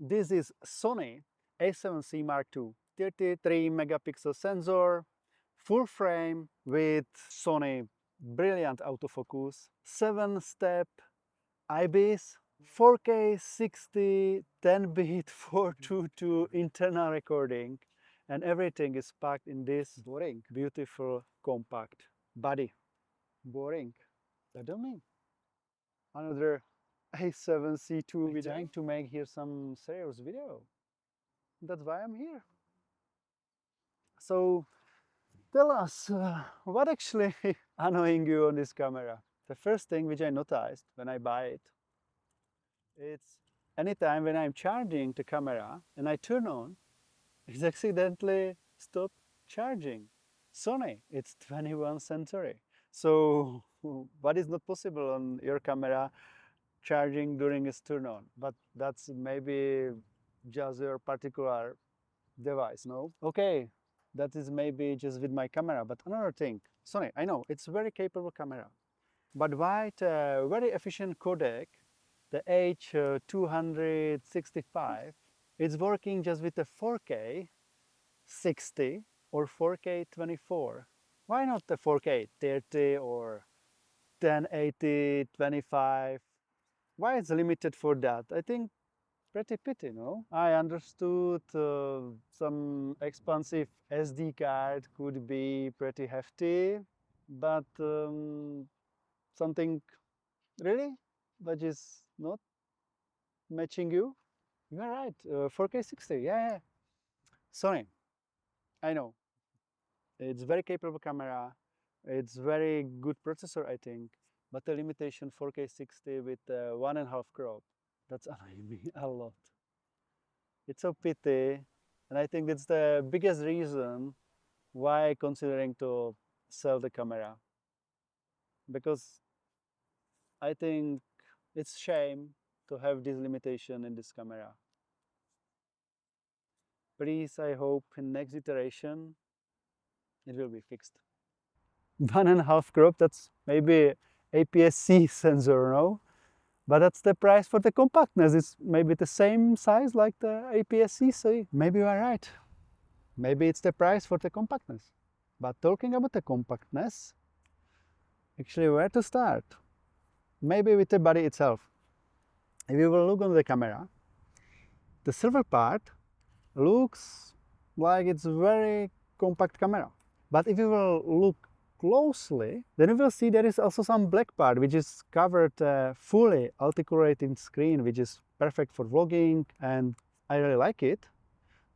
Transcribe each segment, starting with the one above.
This is Sony A7C II, 33 megapixel sensor, full frame with Sony brilliant autofocus, 7-step IBIS, 4K 60, 10-bit 422 internal recording, and everything is packed in this boring, beautiful, compact body. Boring. That don't mean. Another A7C II. We're trying to make here some serious video. That's why I'm here. So tell us, what actually annoying you on this camera? The first thing which I noticed when I buy it, it's anytime when I'm charging the camera and I turn on, it's accidentally stop charging. Sony, it's 21st century. So what is not possible on your camera charging during its turn on? But that's maybe just your particular device, no? Okay, that is maybe just with my camera, but another thing, Sony, I know, it's a very capable camera, but why the very efficient codec, the H265, it's working just with the 4K 60 or 4K 24. Why not the 4K 30 or 1080 25? Why it's limited for that? I think pretty pity, no? I understood some expensive SD card could be pretty hefty, but something really which is not matching you? You're right, 4K 60, yeah. Sony, I know, it's very capable camera, it's very good processor, I think, but the limitation 4K 60 with 1.5 crop, that's annoying me a lot. It's a pity, and I think that's the biggest reason why considering to sell the camera, because I think it's shame to have this limitation in this camera. Please, I hope in next iteration it will be fixed. 1.5 crop, that's maybe APS-C sensor, no? But that's the price for the compactness. It's maybe the same size like the APS-C, so maybe you are right. Maybe it's the price for the compactness. But talking about the compactness, actually where to start? Maybe with the body itself. If you will look on the camera, the silver part looks like it's a very compact camera. But if you will look closely, then you will see there is also some black part which is covered fully articulated screen, which is perfect for vlogging, and I really like it.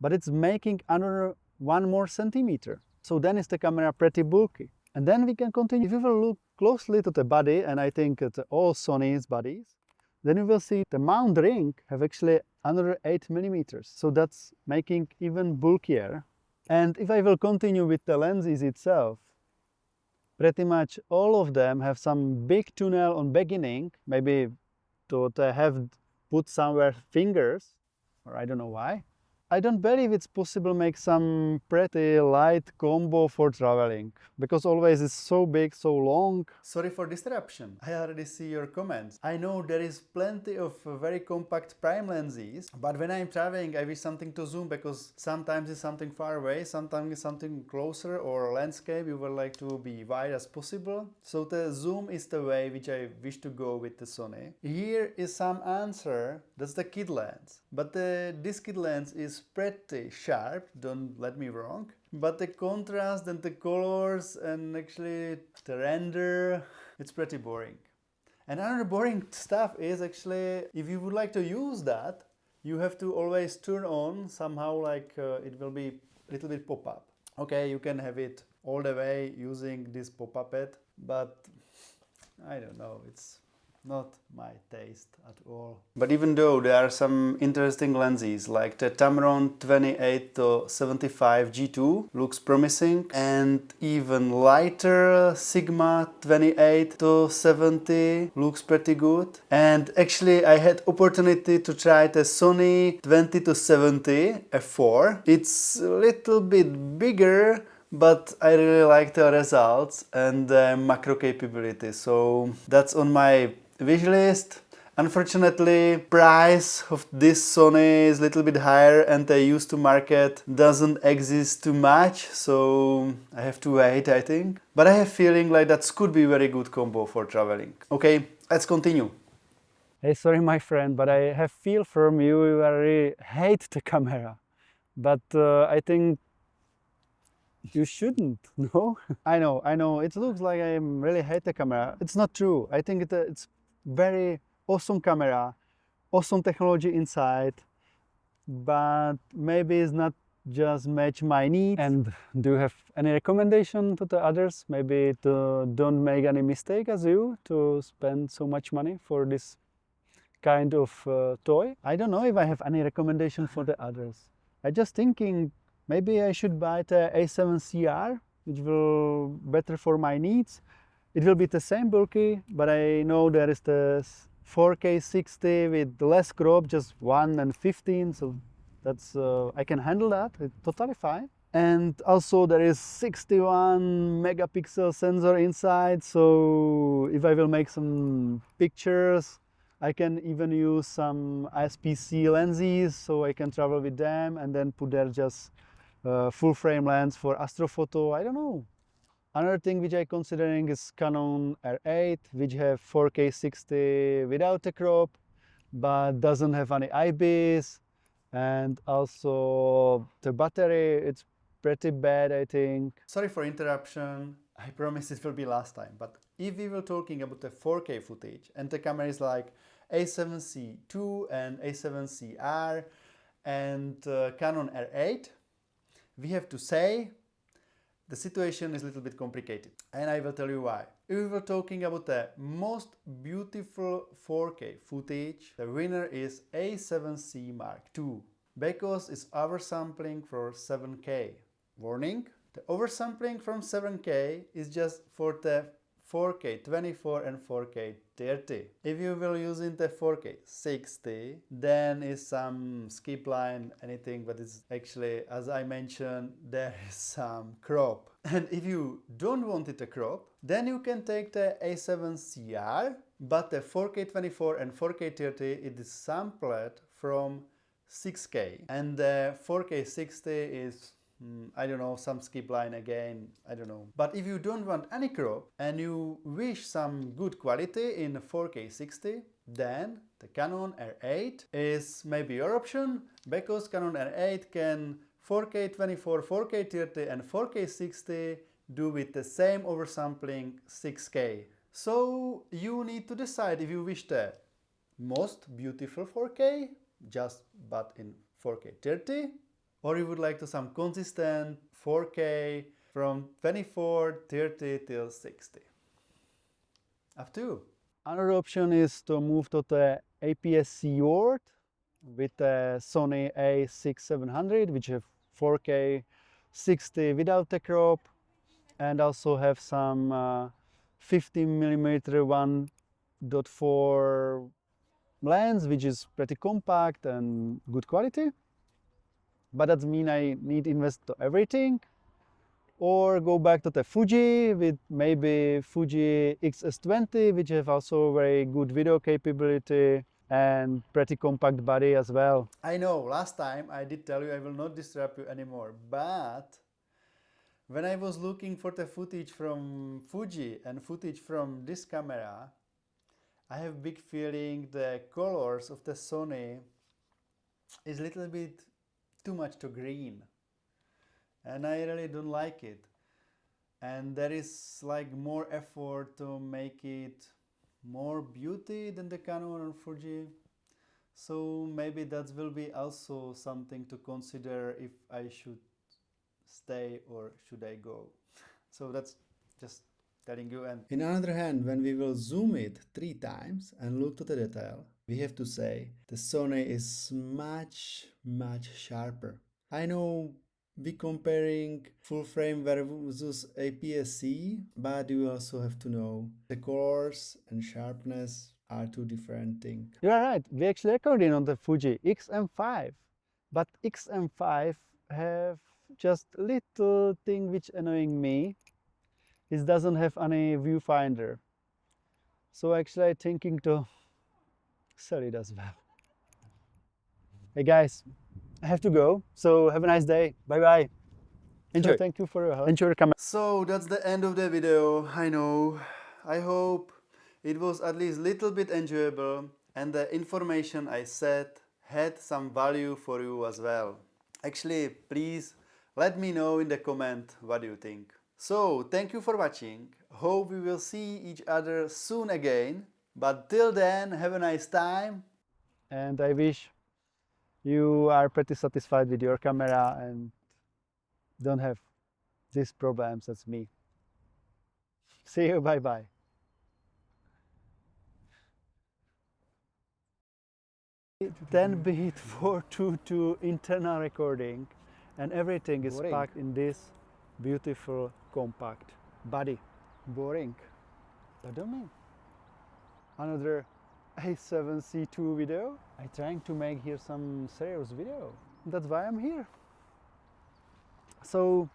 But it's making another 1 more centimeter. So then is the camera pretty bulky. And then we can continue. If you will look closely to the body, and I think it's all Sony's bodies, then you will see the mount ring have actually another 8 millimeters. So that's making even bulkier. And if I will continue with the lenses itself, pretty much all of them have some big tunnel on beginning, maybe to have put somewhere fingers, or I don't know why. I don't believe it's possible to make some pretty light combo for traveling, because always it's so big, so long. Sorry for disruption. I already see your comments. I know there is plenty of very compact prime lenses, but when I'm traveling I wish something to zoom, because sometimes it's something far away, sometimes it's something closer, or landscape you would like to be wide as possible. So the zoom is the way which I wish to go with the Sony. Here is some answer. That's the kit lens. But this kit lens is pretty sharp, don't let me wrong. But the contrast and the colors and actually the render, it's pretty boring. And another boring stuff is actually, if you would like to use that, you have to always turn on somehow, like it will be a little bit pop-up. Okay, you can have it all the way using this pop-up pad, but I don't know, it's not my taste at all. But even though there are some interesting lenses, like the Tamron 28-75 G2 looks promising, and even lighter Sigma 28-70 looks pretty good. And actually I had opportunity to try the Sony 20-70 f4. It's a little bit bigger, but I really like the results and the macro capability, so that's on my wish list. Unfortunately, price of this Sony is a little bit higher and the used to market doesn't exist too much, so I have to wait, I think. But I have feeling like that could be very good combo for traveling. Okay, let's continue. Hey, sorry my friend, but I have feel from you, you really hate the camera. But I think you shouldn't, no? I know, it looks like I really hate the camera. It's not true. I think it's very awesome camera, awesome technology inside, but maybe it's not just match my needs. And do you have any recommendation to the others? Maybe to don't make any mistake as you to spend so much money for this kind of toy? I don't know if I have any recommendation for the others. I just thinking maybe I should buy the A7CR, which will better for my needs. It will be the same bulky, but I know there is the 4K 60 with less crop, just 1 and 15, so that's I can handle that. It's totally fine. And also there is 61 megapixel sensor inside, so if I will make some pictures, I can even use some ISPC lenses, so I can travel with them and then put there just full frame lens for astrophoto. I don't know. Another thing which I considering is Canon R8, which have 4K 60 without a crop, but doesn't have any IBIS, and also the battery, it's pretty bad, I think. Sorry for interruption. I promise it will be last time, but if we were talking about the 4K footage and the camera is like A7C II and A7CR and Canon R8, we have to say the situation is a little bit complicated, and I will tell you why. If we were talking about the most beautiful 4K footage, the winner is A7C Mark II, because it's oversampling for 7K. Warning, the oversampling from 7K is just for the 4K 24 and 4K 30. If you will using the 4K 60, then is some skip line, anything, but it's actually, as I mentioned, there is some crop. And if you don't want it to crop, then you can take the A7CR, but the 4K 24 and 4K 30, it is sampled from 6K. And the 4K 60 is I don't know, some skip line again, I don't know. But if you don't want any crop and you wish some good quality in 4K 60, then the Canon R8 is maybe your option, because Canon R8 can 4K 24, 4K 30 and 4K 60 do with the same oversampling 6K. So you need to decide if you wish the most beautiful 4K, just but in 4K 30, or you would like to some consistent 4K from 24, 30 till 60. Up to you. Another option is to move to the APS-C world with the Sony A6700, which have 4K 60 without the crop, and also have some 15mm 1.4 lens, which is pretty compact and good quality. But that means I need to invest to everything, or go back to the Fuji with maybe Fuji X-S20, which have also very good video capability and pretty compact body as well. I know, last time I did tell you I will not disturb you anymore, but when I was looking for the footage from Fuji and footage from this camera, I have big feeling the colors of the Sony is a little bit too much to green, and I really don't like it, and there is like more effort to make it more beauty than the Canon or Fuji, so maybe that will be also something to consider if I should stay or should I go. So that's just telling you. And in another hand, when we will zoom it 3 times and look to the detail, we have to say the Sony is much sharper. I know we comparing full frame versus APS-C, but you also have to know the colors and sharpness are 2 different things. You are right, we actually recording on the Fuji X-M5, but X-M5 have just little thing which annoying me. It doesn't have any viewfinder. So actually I'm thinking to solid as well. Hey guys, I have to go, so have a nice day. Bye bye. Enjoy. So thank you for your help. Enjoy your camera. So that's the end of the video. I know. I hope it was at least a little bit enjoyable and the information I said had some value for you as well. Actually, please let me know in the comment what you think. So thank you for watching. Hope we will see each other soon again. But till then, have a nice time. And I wish you are pretty satisfied with your camera and don't have these problems as me. See you, bye bye. 10-bit 422 internal recording and everything is packed in this beautiful compact body. Boring. I don't mean. Another A7C II video. I'm trying to make here some serious video. That's why I'm here. So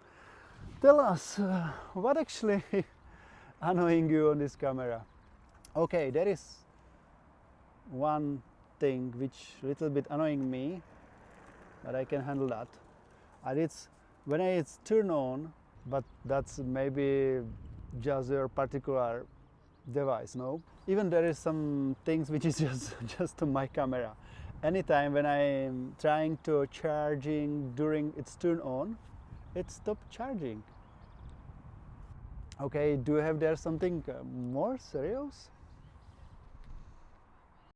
tell us what actually annoying you on this camera. Okay, there is one thing which a little bit annoying me, but I can handle that. And it's when it's turned on, but that's maybe just your particular device, no? Even there is some things which is just on my camera. Anytime when I'm trying to charging during its turn on, it stopped charging. Okay, do you have there something more serious?